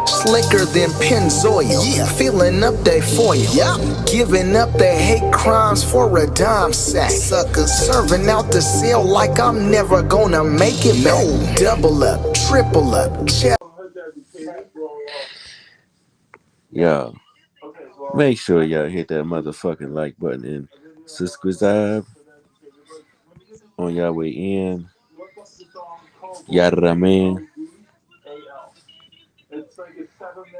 Slicker than Pennzoil, yeah. Filling up they foil, yeah. Giving up their hate crimes for a dime sack. Suckers serving out the cell like I'm never gonna make it back. Double up, triple up, check. Yo, make sure y'all hit that motherfucking like button and subscribe on y'all way in. Yada man,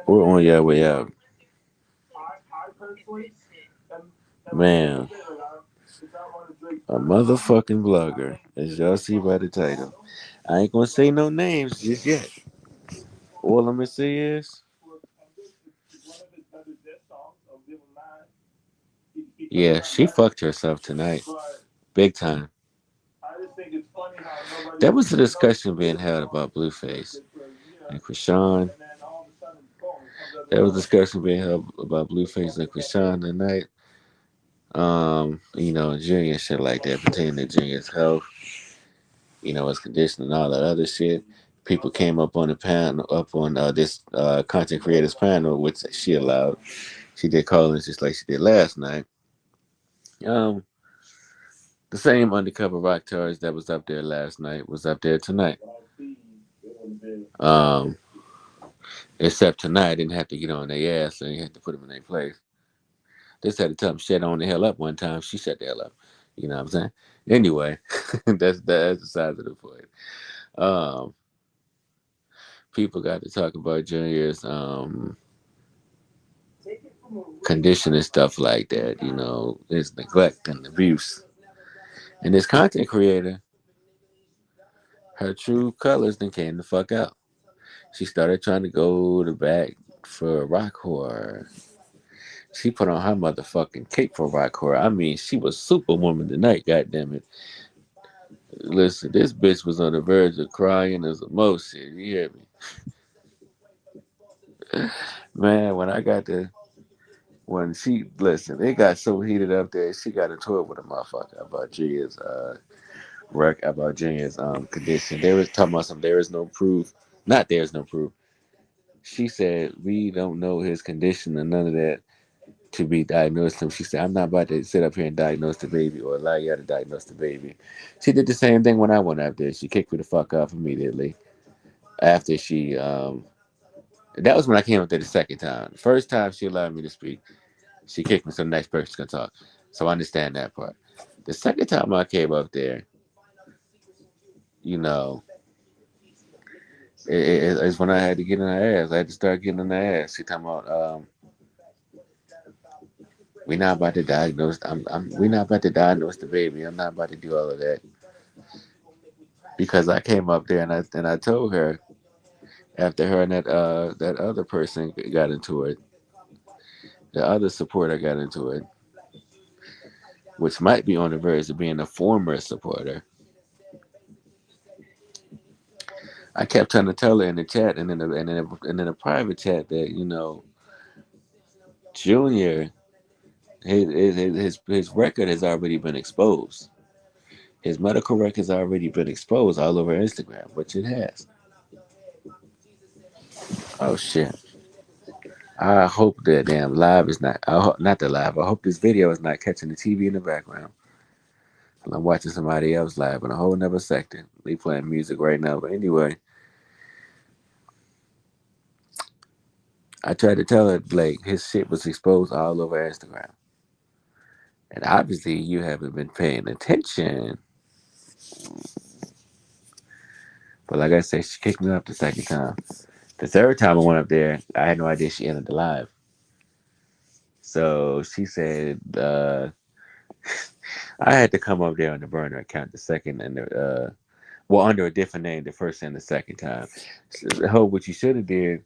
or on y'all way out. Man, a motherfucking vlogger, as y'all see by the title. I ain't gonna say no names just yet. All I'm gonna say is, yeah, she fucked herself tonight. Big time. There was a discussion being held about Blueface and Krishan. There was a discussion being held about Blueface and Krishan tonight. Junior and shit like that pertaining to Junior's health, his condition and all that other shit. People came up on the panel, up on this content creators panel, which she allowed. She did call-ins just like she did last night. Um, the same undercover rocktards that was up there last night was up there tonight. Um, except tonight, I didn't have to get on their ass, and you had to put them in their place. Just had to tell them shut on the hell up one time. She shut the hell up. You know what I'm saying? Anyway, that's the size of the point. Um, people got to talk about Junior's condition and stuff like that. His neglect and abuse. And this content creator, her true colors then came the fuck out. She started trying to go to back for rock horror. She put on her motherfucking cape for rock horror. I mean, she was Superwoman tonight, goddammit. Listen, this bitch was on the verge of crying as a motion. You hear me? Man, when she, listen, it got so heated up there, she got into it with a motherfucker about Junior's condition. They was talking about there is no proof. Not there is no proof. She said, we don't know his condition and none of that to be diagnosed him. She said, I'm not about to sit up here and diagnose the baby or allow you to diagnose the baby. She did the same thing when I went up there. She kicked me the fuck off immediately after that was when I came up there the second time. The first time she allowed me to speak, she kicked me so the next person can talk. So I understand that part. The second time I came up there, you know, it's when I had to get in her ass. I had to start getting in her ass. She talking about, we're not about to diagnose. We're not about to diagnose the baby. I'm not about to do all of that because I came up there and I told her after her and that other person got into it, the other supporter got into it, which might be on the verge of being a former supporter. I kept trying to tell her in the chat and in a private chat that Junior his record has already been exposed. His medical record has already been exposed all over Instagram, which it has. Oh shit! I hope that damn live is not. Not the live. I hope this video is not catching the TV in the background. I'm watching somebody else live in a whole nother sector. They playing music right now. But anyway, I tried to tell her Blake his shit was exposed all over Instagram. And obviously you haven't been paying attention. But like I said, she kicked me up the second time. The third time I went up there, I had no idea she ended the live. So she said I had to come up there on the burner account the second and under a different name the first and the second time. So, what you should have did,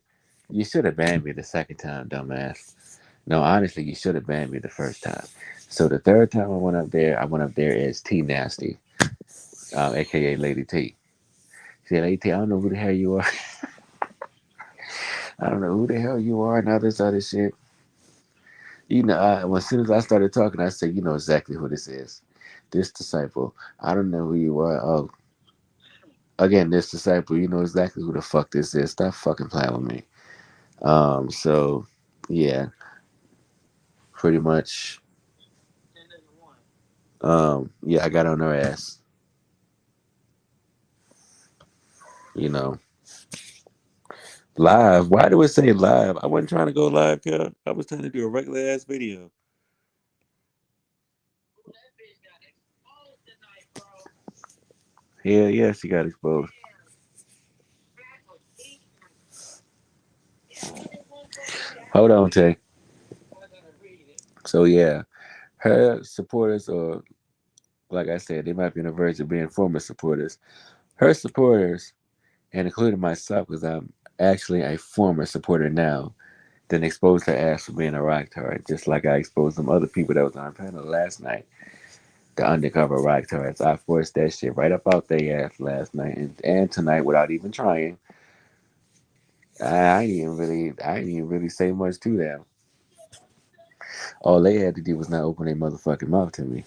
you should have banned me the second time, dumbass. No, honestly, you should have banned me the first time. So the third time I went up there as T Nasty, aka Lady T. She said, Lady T, I don't know who the hell you are. I don't know who the hell you are and all this other shit. As soon as I started talking, I said, you know exactly who this is. This disciple. I don't know who you are. Oh, again, this disciple, you know exactly who the fuck this is. Stop fucking playing with me. So yeah, pretty much. Yeah, I got on her ass. You know, live. Why do it say live? I wasn't trying to go live, girl. I was trying to do a regular ass video. Hell yeah, she got exposed. Hold on, Tay. So yeah, her supporters, or like I said, they might be on the verge of being former supporters. Her supporters, and including myself, because I'm actually a former supporter now, then exposed her ass for being a rocktard, just like I exposed some other people that was on our panel last night. The undercover rocktards. I forced that shit right up out their ass last night and tonight without even trying. I didn't even really say much to them. All they had to do was not open their motherfucking mouth to me.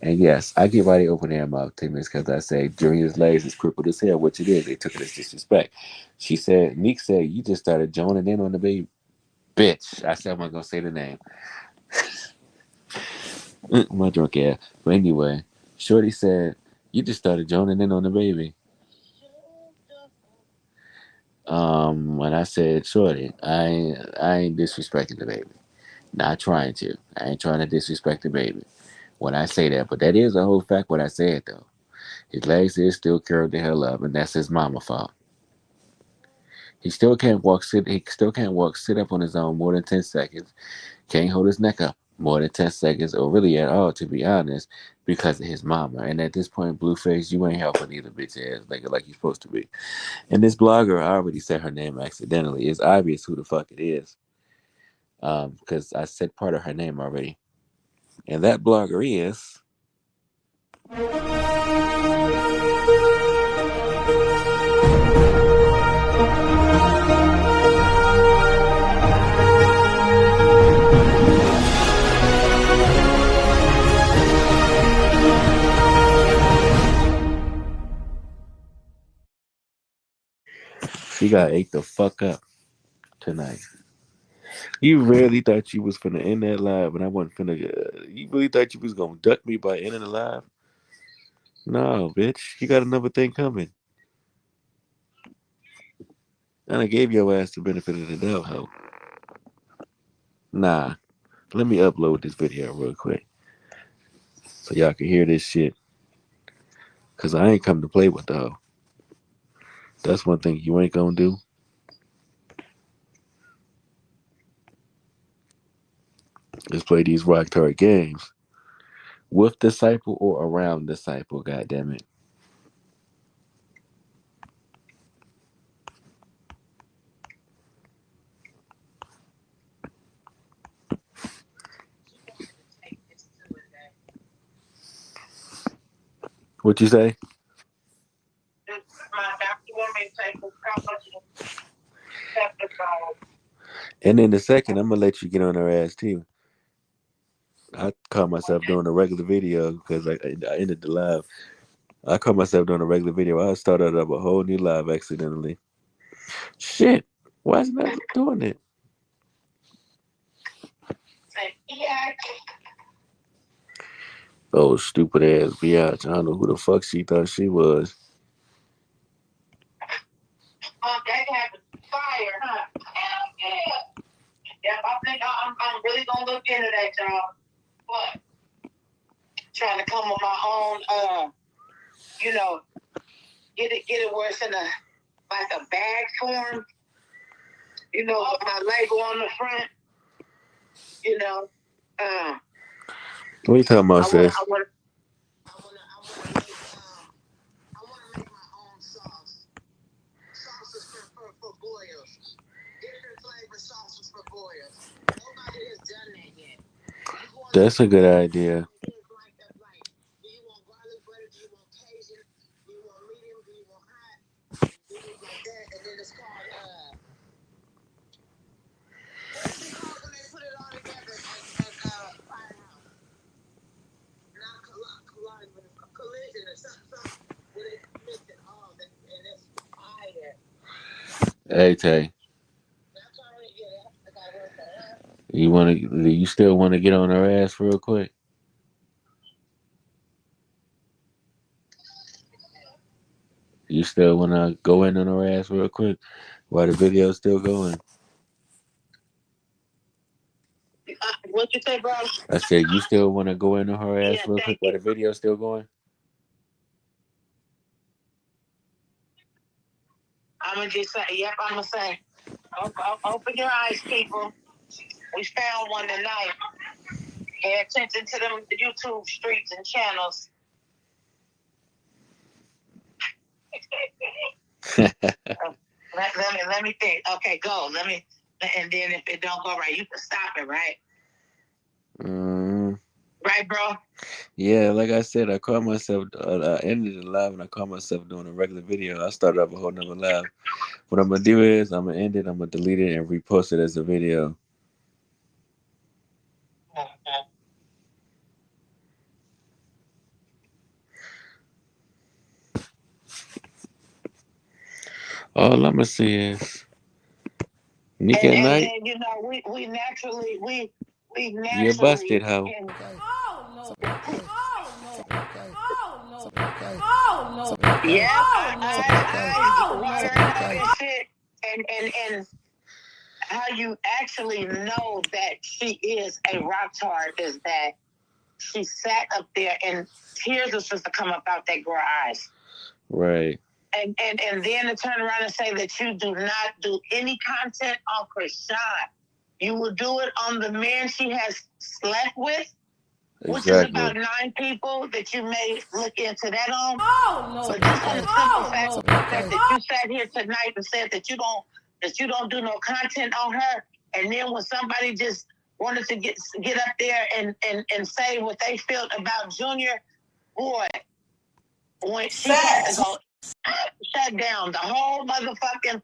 And yes, I get why they open their mouth to me. It's because I say Junior's legs is crippled as hell, which it is. They took it as disrespect. She said, Neek said, you just started joining in on the baby. Bitch. I said, I'm not going to say the name. My drunk ass. But anyway, Shorty said, you just started joining in on the baby. When I said Shorty, I ain't disrespecting the baby. Not trying to. I ain't trying to disrespect the baby when I say that. But that is a whole fact what I said though. His legs is still curved the hell up, and that's his mama fault. He still can't walk sit. He still can't walk sit up on his own more than 10 seconds. Can't hold his neck up more than 10 seconds, or really at all, to be honest, because of his mama. And at this point, Blueface, you ain't helping either bitch ass nigga like you supposed to be. And this blogger, I already said her name accidentally. It's obvious who the fuck it is. Because I said part of her name already. And that blogger is. She got ate the fuck up tonight. You really thought you was finna end that live, and I wasn't finna. You really thought you was gonna duck me by ending the live? No, bitch. You got another thing coming. And I gave your ass the benefit of the doubt, ho. Nah. Let me upload this video real quick so y'all can hear this shit. Cause I ain't come to play with the hoe. That's one thing you ain't gonna do. Is play these rocktard games with disciple or around disciple. God damn it. What you say? And in a second, I'm gonna let you get on her ass too. I caught myself doing a regular video because I ended the live. I caught myself doing a regular video. I started up a whole new live accidentally. Shit. Why isn't that doing it? Oh, stupid ass biatch. I don't know who the fuck she thought she was. That happened fire, huh? Hell yeah. Yep, I think I'm really gonna look into that, y'all. What? Trying to come with my own, you know, get it where it's in a like a bag form. You know, with my label on the front. You know, what are you talking about, sis? I want to make my own sauce. Sauces for boils. Different flavor sauces for boils. Nobody has done that yet. That's a good idea. Do you want garlic butter? Do you want Cajun? Do you want medium? Do you want hot? Do you like that? And then it's called what's it called when they put it all together at Firehouse? Not collide, but it's a collision or something. Where they mix it all and it's fire. Hey Tay, you still wanna get on her ass real quick? You still wanna go in on her ass real quick while the video's still going? What you say, bro? I said you still wanna go in on her ass Yeah, real quick thank while you. the video's still going? I'm gonna just say, yep, I'm gonna say, open your eyes, people. We found one tonight. Pay attention to them YouTube streets and channels. Let me think. Okay, go. And then if it don't go right, you can stop it, right? Mm, Right, bro? yeah, like I said, I caught myself. I ended the live and I caught myself doing a regular video. I started up a whole nother live. What I'm gonna do is I'm gonna end it. I'm gonna delete it and repost it as a video. All I'm gonna see is Nick at And night. then we naturally You busted, hoe. can. Yep, eyes watering up and shit. And how you actually know that she is a rocktard is that she sat up there and tears was supposed to come up out that girl's eyes. Right. And then to turn around and say that you do not do any content on Krishan. You will do it on the man she has slept with, which is about 9 people that you may look into that on. But just on the simple fact that you sat here tonight and said that you don't do no content on her, and then when somebody just wanted to get up there and say what they felt about Junior, boy, when she had to go shut down the whole motherfucking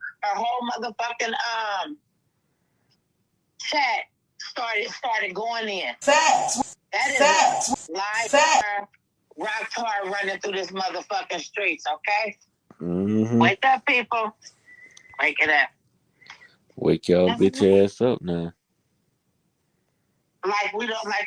chat started going in. Facts. That is facts. Live rock tar running through this motherfucking streets, okay? Mm-hmm. Wake up, people. Wake it up. Wake y'all bitch ass up now. Like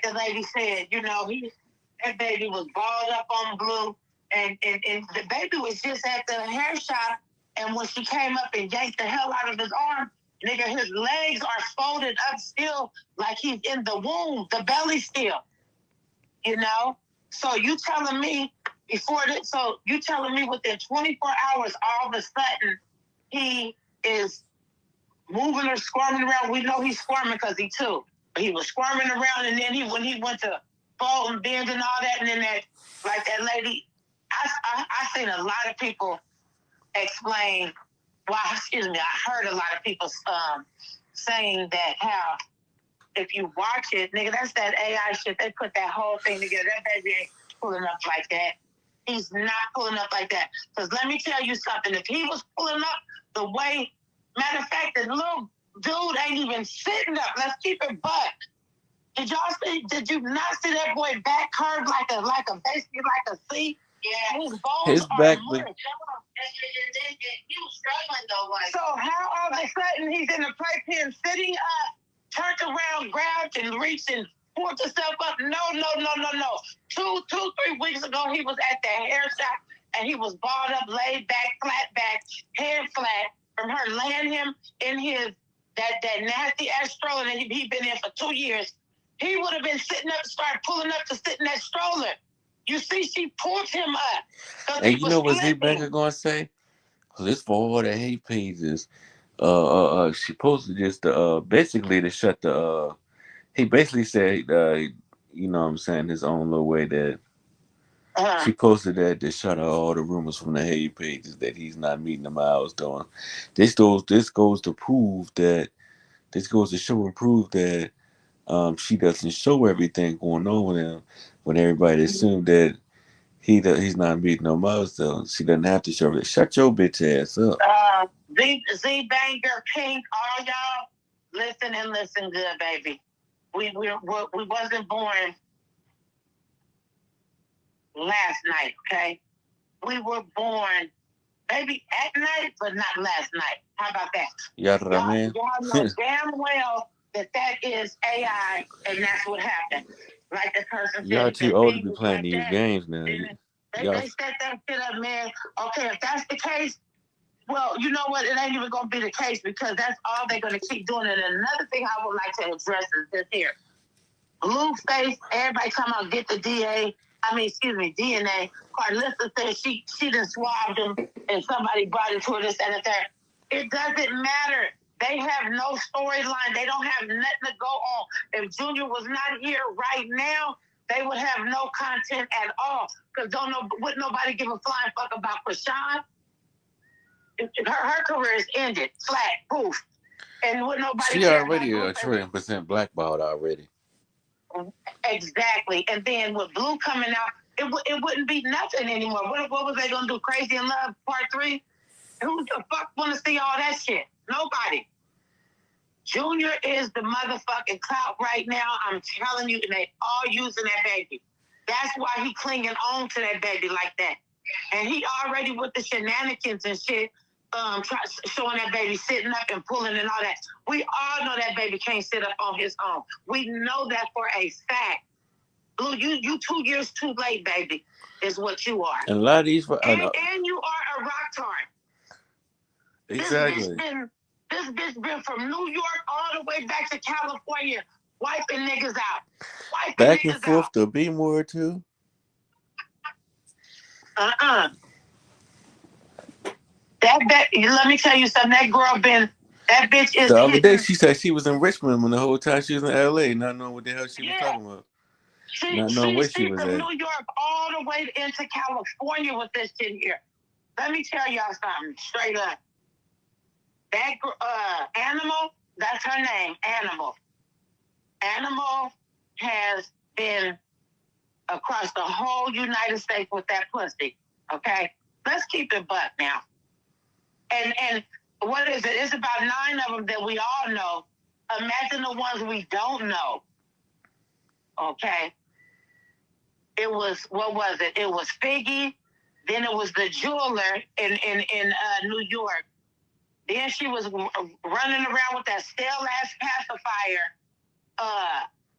the lady said, that baby was balled up on blue, and the baby was just at the hair shop, and when she came up and yanked the hell out of his arm, nigga, his legs are folded up still like he's in the womb, the belly still. So you telling me within 24 hours, all of a sudden, he is moving or squirming around. We know he's squirming because he too. But he was squirming around, and then when he went to fold and bend and all that, and then that lady, I seen a lot of people explain. Well, excuse me, I heard a lot of people saying that how if you watch it, nigga, that's that AI shit. They put that whole thing together. That baby ain't pulling up like that. He's not pulling up like that. Because let me tell you something. If he was pulling up the way, matter of fact, the little dude ain't even sitting up. Let's keep it buck. Did y'all see? Did you not see that boy back curved like a basically like a C? Yeah, his bones his back are mushed. He was struggling though. So how all of a sudden he's in the playpen sitting up, turned around, grabbed and reached and pulled himself up? No. 3 weeks ago he was at the hair shop and he was balled up, laid back, flat back, head flat from her laying him in his that nasty ass stroller that he'd been in for 2 years. He would have been sitting up, start pulling up to sit in that stroller. You see, she pulled him up. And you know what Z-Banker gonna say? Cause it's for all the hate pages. She posted just basically to shut the he basically said you know what I'm saying, his own little way that she posted that to shut out all the rumors from the hate pages that he's not meeting the milestone. This goes to prove that this goes to show and prove that she doesn't show everything going on with him when everybody assumed that he's not meeting no milestones. She doesn't have to show it. Shut your bitch ass up. Z Banger Pink, all y'all listen and listen good, baby. We wasn't born last night, okay? We were born maybe at night, but not last night. How about that? Y'all know damn well that is AI, and that's what happened. Like the person y'all said, too old to be playing these games now. They set that shit up, man. Okay, if that's the case, well, you know what? It ain't even going to be the case because that's all they're going to keep doing. And another thing I would like to address is this here. Blueface, everybody talking about get the DNA. Carlissa said she done swabbed him and somebody brought it to her, this and that. It doesn't matter. They have no storyline. They don't have nothing to go on. If Junior was not here right now, they would have no content at all. Because wouldn't nobody give a flying fuck about Krishan? Her career is ended, flat, poof. And would nobody she already a trillion% blackballed already. Exactly. And then with Blue coming out, it wouldn't be nothing anymore. What was they gonna do? Crazy in Love Part 3? Who the fuck wanna see all that shit? Nobody. Junior is the motherfucking clout right now. I'm telling you, and they all using that baby. That's why he clinging on to that baby like that. And he already with the shenanigans and shit, showing that baby sitting up and pulling and all that. We all know that baby can't sit up on his own. We know that for a fact. Blue, you 2 years too late, baby, is what you are. And a lot of these... and you are a rocktard. Exactly. This bitch been from New York all the way back to California, wiping niggas out. Back and forth to be more too. Let me tell you something. That bitch is. The other day she said she was in Richmond when the whole time she was in LA, not knowing what the hell she was talking about. Not knowing where she was from at. New York all the way into California with this shit here. Let me tell y'all something straight up. That Animal, that's her name, Animal. Animal has been across the whole United States with that pussy. Okay? Let's keep it buck now. And what is it? It's about 9 of them that we all know. Imagine the ones we don't know. Okay? It was, what was it? It was Figgy. Then it was the jeweler in New York. Then she was running around with that stale-ass pacifier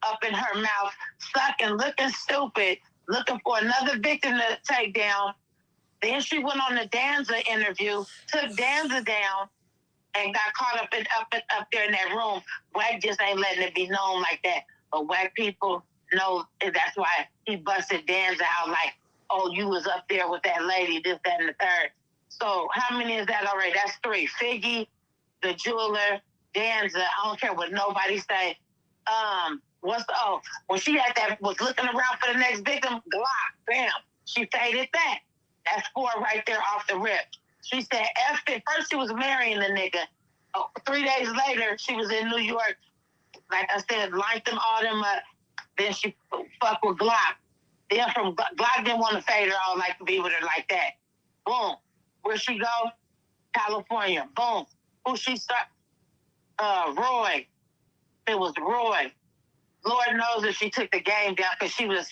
up in her mouth, sucking, looking stupid, looking for another victim to take down. Then she went on the Danza interview, took Danza down, and got caught up there in that room. Wack just ain't letting it be known like that. But Wack people know that's why he busted Danza out like, oh, you was up there with that lady, this, that, and the third. So how many is that already? That's 3. Figgy, the jeweler, Danza. I don't care what nobody say. When she had that, was looking around for the next victim, Glock, bam, she faded that. That's 4 right there off the rip. She said, F it. First she was marrying the nigga. 3 days later, she was in New York. Like I said, linked them all them up. Then she fucked with Glock. Then from Glock didn't want to fade her out, like to be with her like that. Boom. Where she go? California. Boom. Who she start? Roy. It was Roy. Lord knows if she took the game down because she was,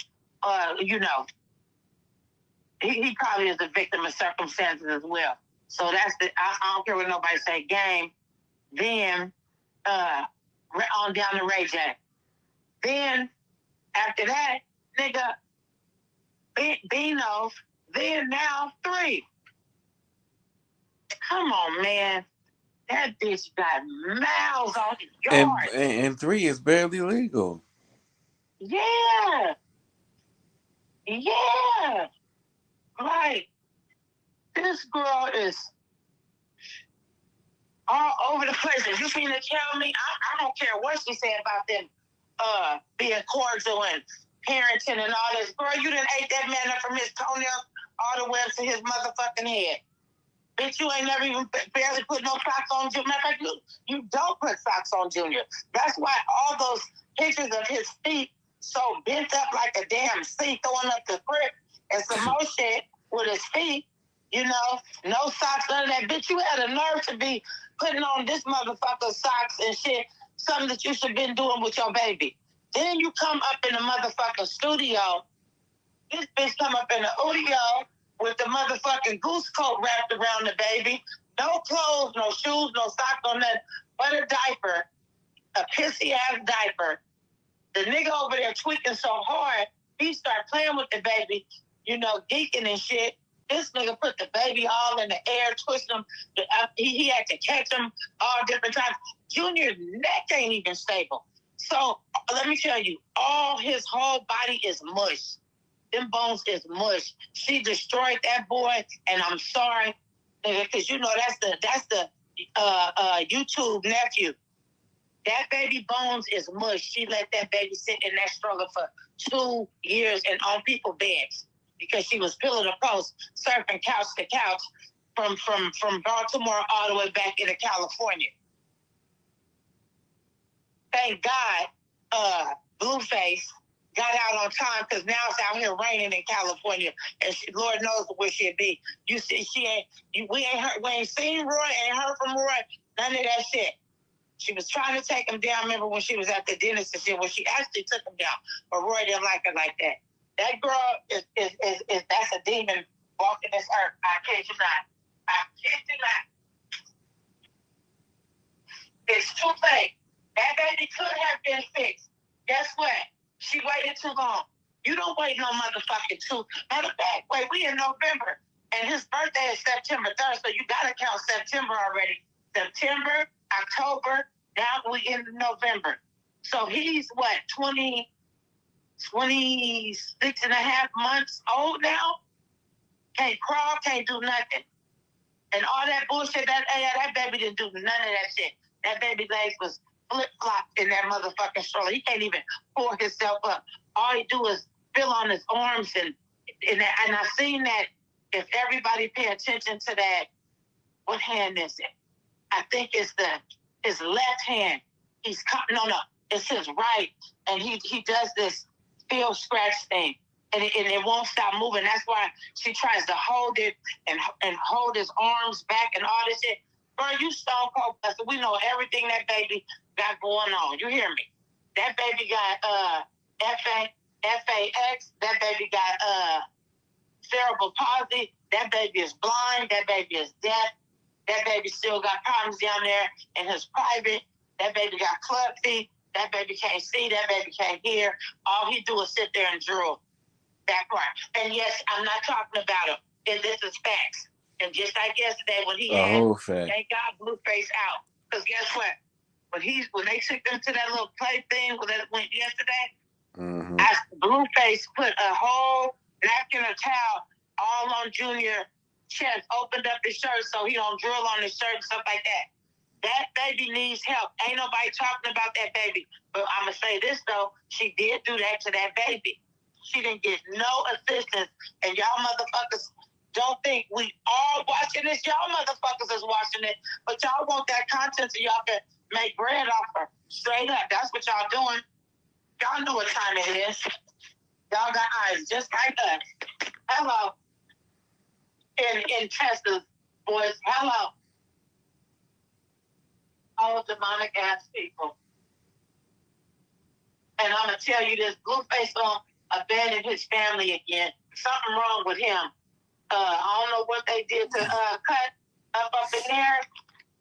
he probably is a victim of circumstances as well. So that's I don't care what nobody say, game. Then, on down to Ray J. Then, after that, nigga, Bino, then now 3. Come on, man. That bitch got miles on the yard. And 3 is barely legal. Yeah. Yeah. Like, this girl is all over the place. If you mean to tell me, I don't care what she said about them being cordial and parenting and all this. Girl, you done ate that man up from his toenails all the way up to his motherfucking head. Bitch, you ain't never even barely put no socks on Junior. Matter of fact, you don't put socks on Junior. That's why all those pictures of his feet so bent up like a damn C throwing up the crib and some more shit with his feet, no socks, none of that. Bitch, you had a nerve to be putting on this motherfucker socks and shit, something that you should have been doing with your baby. Then you come up in the motherfucking studio. This bitch come up in the studio with the motherfucking goose coat wrapped around the baby. No clothes, no shoes, no socks, no nothing, but a diaper, a pissy ass diaper. The nigga over there tweaking so hard, he started playing with the baby, geeking and shit. This nigga put the baby all in the air, twisting him. He had to catch him all different times. Junior's neck ain't even stable. So let me tell you, his whole body is mush. Them bones is mush. She destroyed that boy, and I'm sorry, nigga, because that's the YouTube nephew. That baby Bones is mush. She let that baby sit in that struggle for 2 years and on people's beds because she was pillow to post, surfing couch to couch from Baltimore all the way back into California. Thank God, Blueface got out on time because now it's out here raining in California, and Lord knows where she'll be. You see, we ain't seen Roy, ain't heard from Roy, none of that shit. She was trying to take him down. Remember when she was at the dentist and shit? Well, she actually took him down, but Roy didn't like her like that. That girl is that's a demon walking this earth. I kid you not. I kid you not. It's too late. That baby could have been fixed. Guess what? She waited too long. You don't wait no motherfucking two. Matter of fact, we in November, and his birthday is September 3rd, so you gotta count September already. September, October, now we in November. So he's 26 and a half months old now? Can't crawl, can't do nothing. And all that bullshit, that baby didn't do none of that shit. That baby legs was flip-flopped in that motherfucking stroller. He can't even pull himself up. All he do is feel on his arms and I seen that if everybody pay attention to that, what hand is it? I think it's his left hand. No, it's his right. And he does this feel scratch thing. And it won't stop moving. That's why she tries to hold it and hold his arms back and all this shit. Bro, you stone cold busted. We know everything that baby got going on. You hear me? That baby got FAX. That baby got cerebral palsy. That baby is blind. That baby is deaf. That baby still got problems down there in his private. That baby got club feet. That baby can't see. That baby can't hear. All he do is sit there and drool. That part. And yes, I'm not talking about him. And this is facts. And just like yesterday when he thank God Blueface out. Because guess what? When they took them to that little play thing that went yesterday, Blueface put a whole napkin or towel all on Junior chest, opened up his shirt so he don't drill on his shirt and stuff like that. That baby needs help. Ain't nobody talking about that baby. But I'm going to say this, though. She did do that to that baby. She didn't get no assistance. And y'all motherfuckers don't think we all watching this. Y'all motherfuckers is watching it. But y'all want that content so y'all can make bread off her. Straight up. That's what y'all doing. Y'all know what time it is. Y'all got eyes just like us. Hello. In Texas, boys. Hello. All demonic ass people. And I'm going to tell you this. Blueface on abandoned his family again. Something wrong with him. I don't know what they did to cut up in there.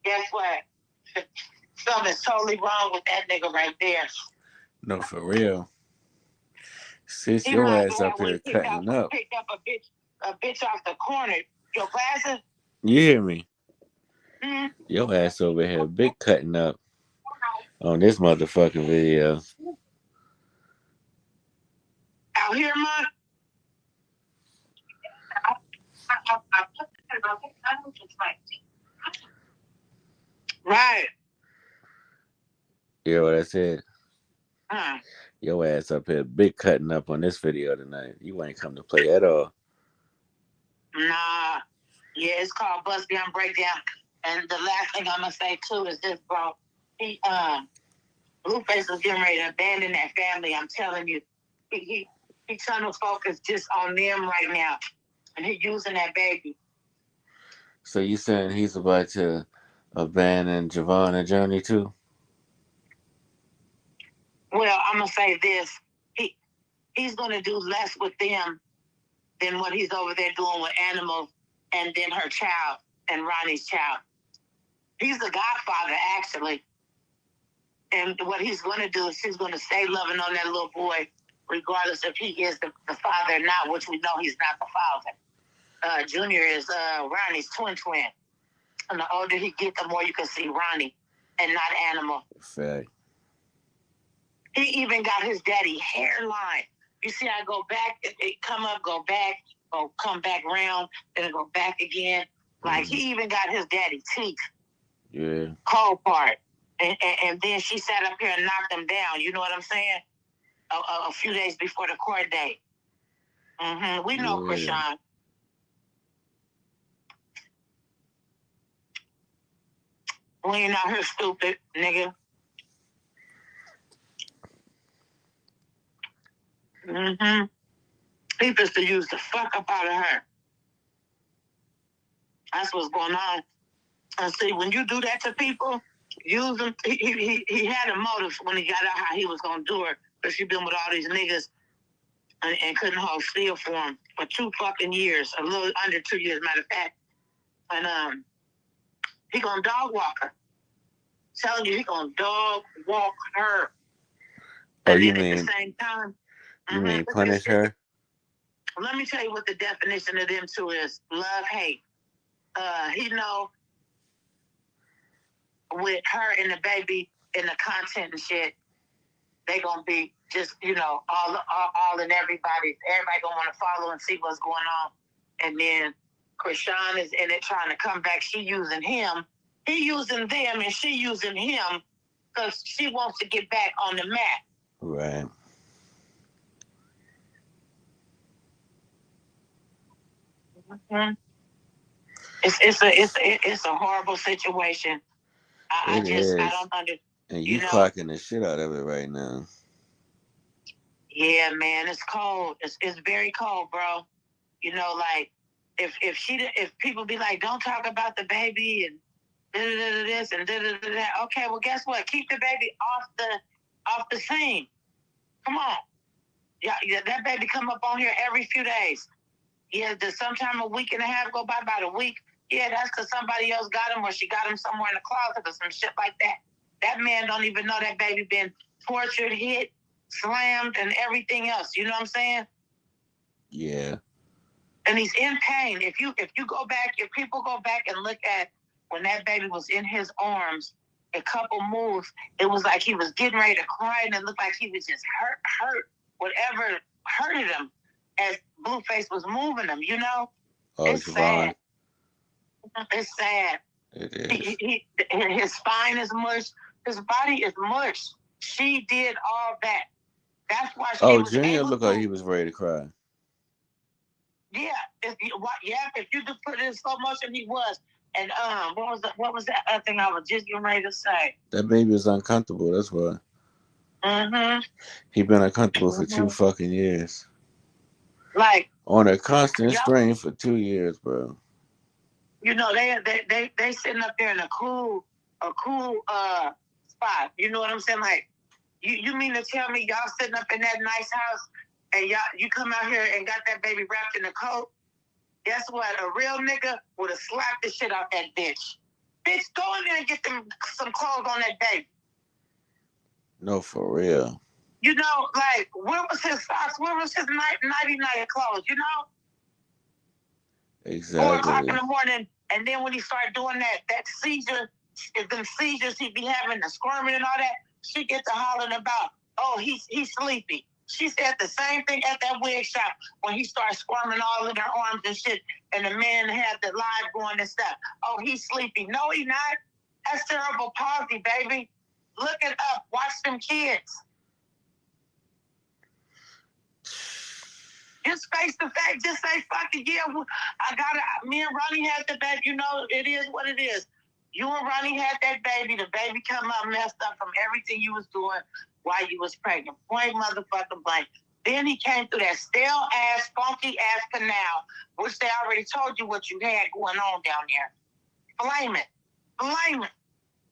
Guess what? Something's totally wrong with that nigga right there. No, for real. Sis, your ass up here cutting up. Picked up a bitch off the corner. Your glasses? You hear me? Mm-hmm. Your ass over here big cutting up on this motherfucking video. Out here, man. Right. You know what I said? Your ass up here big cutting up on this video tonight. You ain't come to play at all. Nah. Yeah, it's called Bust Down Breakdown. And the last thing I'm going to say, too, is this, bro. Blueface is getting ready to abandon that family. I'm telling you. He tunnel focus just on them right now. And he using that baby. So you saying he's about to abandon Javon and Johnny, too? Well, I'm going to say this. He's going to do less with them than what he's over there doing with animals and then her child and Ronnie's child. He's the godfather, actually. And what he's going to do is he's going to stay loving on that little boy, regardless if he is the father or not, which we know he's not the father. Junior is Ronnie's twin. And the older he gets, the more you can see Ronnie and not Animal. Fact. He even got his daddy hairline. You see, I go back, it come up, go back, or come back round, then go back again. Like, he even got his daddy teeth. Yeah. Cold part. And then she sat up here and knocked him down. You know what I'm saying? A few days before the court date. We know Krishan. We ain't out here stupid, nigga. He supposed to use the fuck up out of her. That's what's going on. And see, when you do that to people, use them. He had a motive when he got out how he was gonna do her, because she been with all these niggas and couldn't hold still for him for 2 fucking years, a little under 2 years, matter of fact. And he gonna dog walk her. Telling you, he gonna dog walk her. Oh, and you then mean at the same time? You mean punish her? Let me tell you what the definition of them two is: love, hate. He know with her and the baby and the content and shit, they gonna be just, all and everybody gonna want to follow and see what's going on. And then Krishan is in it trying to come back. She using him. He using them and she using him because she wants to get back on the map. Right. It's a horrible situation. I don't understand. And you clocking the shit out of it right now. Yeah, man, it's cold. It's very cold, bro. Like if people be like, don't talk about the baby and this and that. Okay, well, guess what? Keep the baby off the scene. Come on. Yeah, that baby come up on here every few days. Yeah, does sometime a week and a half go by, about a week? Yeah, that's because somebody else got him or she got him somewhere in the closet or some shit like that. That man don't even know that baby been tortured, hit, slammed, and everything else. You know what I'm saying? Yeah. And he's in pain. If people go back and look at when that baby was in his arms, a couple moves, it was like he was getting ready to cry and it looked like he was just hurt, whatever hurted him as Blueface was moving him, It's sad. It's sad. It is. His spine is mush. His body is mush. She did all that. That's why she was Junior able looked like he was ready to cry. Yeah. If you just put it in slow motion, he was. And what was that other thing I was just getting ready to say? That baby was uncomfortable. That's why. He been uncomfortable for 2 fucking years. Like on a constant strain for 2 years, bro. They sitting up there in a cool spot. You know what I'm saying? Like, you mean to tell me y'all sitting up in that nice house and you come out here and got that baby wrapped in a coat? Guess what? A real nigga would have slapped the shit out that bitch. Bitch, go in there and get some clothes on that baby. No, for real. Like, where was his socks? Where was his nighty-night clothes, Exactly. 4 o'clock in the morning, and then when he started doing that seizure, the seizures he be having, the squirming and all that, she gets to hollering about, oh, he's sleepy. She said the same thing at that wig shop when he started squirming all in her arms and shit, and the man had the live going and stuff. Oh, he's sleepy. No, he not. That's cerebral palsy, baby. Look it up. Watch them kids. Just face the fact. Just say, fuck it. Yeah, me and Ronnie had the baby. It is what it is. You and Ronnie had that baby. The baby come up messed up from everything you was doing while you was pregnant. Point motherfucking blank. Then he came through that stale-ass, funky-ass canal, which they already told you what you had going on down there. Blame it. Blame it.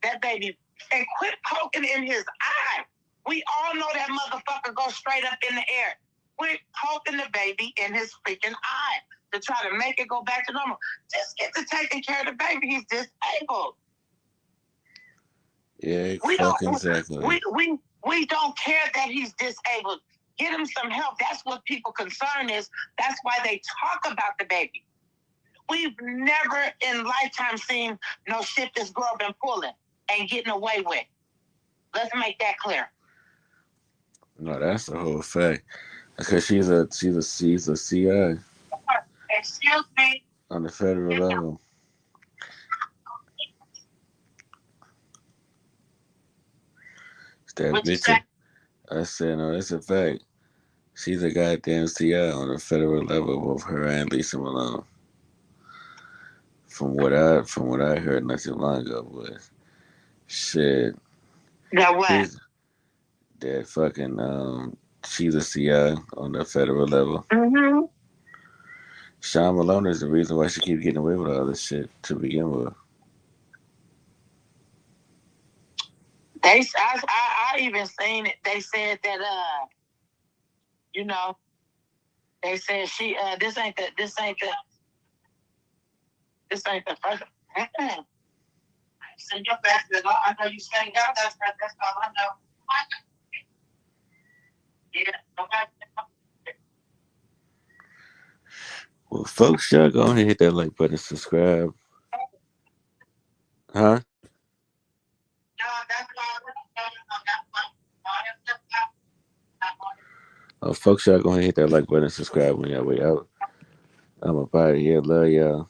That baby. And quit poking in his eye. We all know that motherfucker goes straight up in the air. quit poking the baby in his freaking eye to try to make it go back to normal. Just get to taking care of the baby. He's disabled. Yeah, We exactly. we don't care that he's disabled. Get him some help. That's what people concern is. That's why they talk about the baby. We've never in lifetime seen no shit this girl been pulling and getting away with. Let's make that clear. No, that's the whole fact. Because she's a CI Excuse me. on the federal level. That bitch. I said, no, that's a fact. She's a goddamn CI on the federal level, both her and Lisa Malone. From what I heard not too long ago was shit. That what? That fucking she's a CI on the federal level. Mm-hmm. Sean Malone is the reason why she keeps getting away with all this shit to begin with. I even seen it. They said that they said she this ain't the first. Send your back. I know you sang out. That's all I know. Yeah. Well, folks, y'all go ahead and hit that like button, subscribe. Huh? Oh, folks, y'all go ahead and hit that like button, subscribe when y'all way out. I'm up out of here. Love y'all.